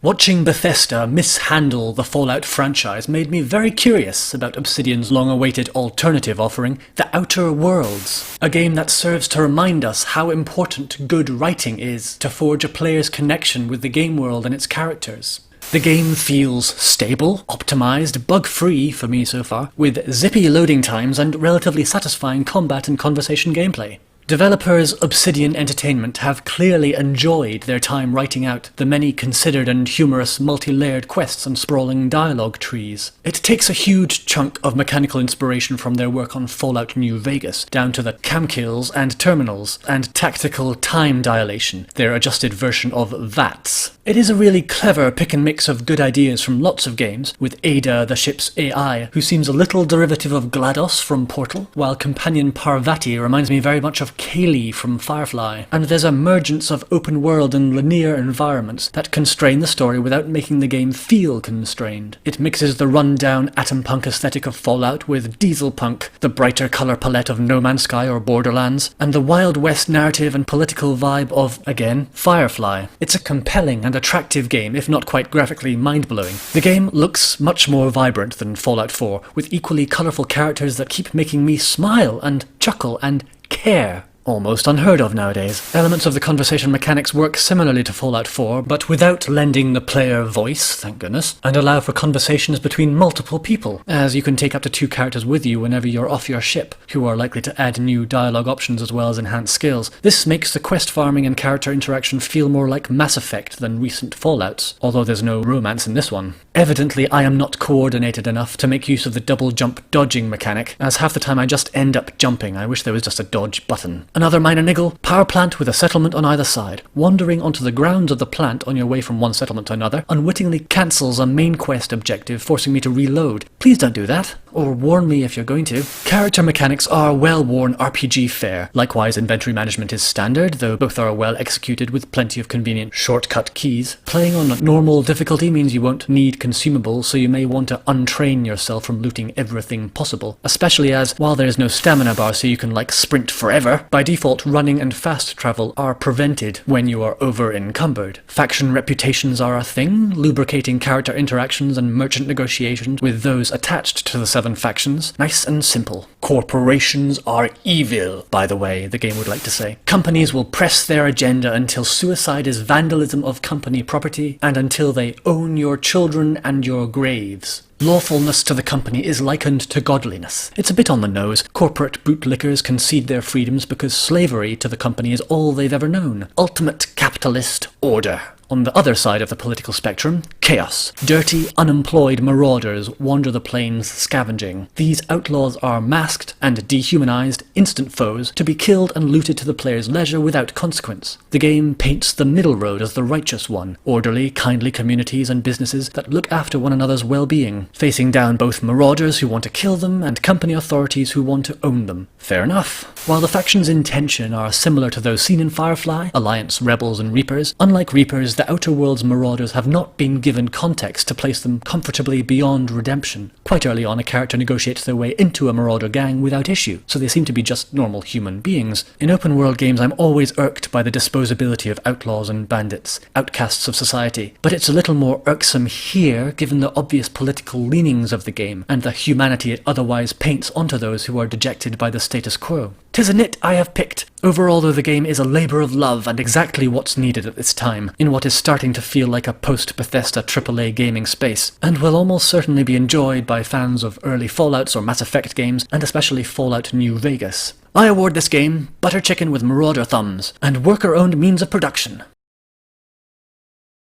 Watching Bethesda mishandle the Fallout franchise made me very curious about Obsidian's long-awaited alternative offering, The Outer Worlds, a game that serves to remind us how important good writing is to forge a player's connection with the game world and its characters. The game feels stable, optimized, bug-free for me so far, with zippy loading times and relatively satisfying combat and conversation gameplay. Developers Obsidian Entertainment have clearly enjoyed their time writing out the many considered and humorous multi-layered quests and sprawling dialogue trees. It takes a huge chunk of mechanical inspiration from their work on Fallout New Vegas, down to the cam kills and terminals, and tactical time dilation, their adjusted version of VATS. It is a really clever pick and mix of good ideas from lots of games, with Ada, the ship's AI, who seems a little derivative of GLaDOS from Portal, while companion Parvati reminds me very much of Kaylee from Firefly, and there's a mergence of open world and linear environments that constrain the story without making the game feel constrained. It mixes the run-down atom punk aesthetic of Fallout with diesel punk, the brighter colour palette of No Man's Sky or Borderlands, and the Wild West narrative and political vibe of, again, Firefly. It's a compelling and attractive game, if not quite graphically mind-blowing. The game looks much more vibrant than Fallout 4, with equally colourful characters that keep making me smile and chuckle and care. Almost unheard of nowadays. Elements of the conversation mechanics work similarly to Fallout 4, but without lending the player voice, thank goodness, and allow for conversations between multiple people, as you can take up to 2 characters with you whenever you're off your ship, who are likely to add new dialogue options as well as enhanced skills. This makes the quest farming and character interaction feel more like Mass Effect than recent Fallouts, although there's no romance in this one. Evidently, I am not coordinated enough to make use of the double jump dodging mechanic, as half the time I just end up jumping. I wish there was just a dodge button. Another minor niggle, power plant with a settlement on either side. Wandering onto the grounds of the plant on your way from one settlement to another unwittingly cancels a main quest objective, forcing me to reload. Please don't do that, or warn me if you're going to. Character mechanics are well-worn RPG fare. Likewise, inventory management is standard, though both are well executed with plenty of convenient shortcut keys. Playing on normal difficulty means you won't need consumables, so you may want to untrain yourself from looting everything possible, especially as, while there is no stamina bar so you can sprint forever, by default running and fast travel are prevented when you are over-encumbered. Faction reputations are a thing, lubricating character interactions and merchant negotiations with those attached to the 7 factions. Nice and simple. Corporations are evil, by the way, the game would like to say. Companies will press their agenda until suicide is vandalism of company property, and until they own your children and your graves. Lawfulness to the company is likened to godliness. It's a bit on the nose. Corporate bootlickers concede their freedoms because slavery to the company is all they've ever known. Ultimate capitalist order. On the other side of the political spectrum, chaos. Dirty, unemployed marauders wander the plains scavenging. These outlaws are masked and dehumanized, instant foes, to be killed and looted to the player's leisure without consequence. The game paints the middle road as the righteous one, orderly, kindly communities and businesses that look after one another's well-being, facing down both marauders who want to kill them and company authorities who want to own them. Fair enough. While the factions in tension are similar to those seen in Firefly, Alliance, Rebels and Reapers, unlike Reapers, the Outer Worlds marauders have not been given context to place them comfortably beyond redemption. Quite early on, a character negotiates their way into a marauder gang without issue, so they seem to be just normal human beings. In open world games, I'm always irked by the disposability of outlaws and bandits, outcasts of society, but it's a little more irksome here given the obvious political leanings of the game, and the humanity it otherwise paints onto those who are dejected by the status quo. 'Tis a nit I have picked. Overall, though, the game is a labour of love and exactly what's needed at this time, in what is starting to feel like a post-Bethesda AAA gaming space, and will almost certainly be enjoyed by fans of early Fallouts or Mass Effect games, and especially Fallout New Vegas. I award this game butter chicken with marauder thumbs, and worker-owned means of production.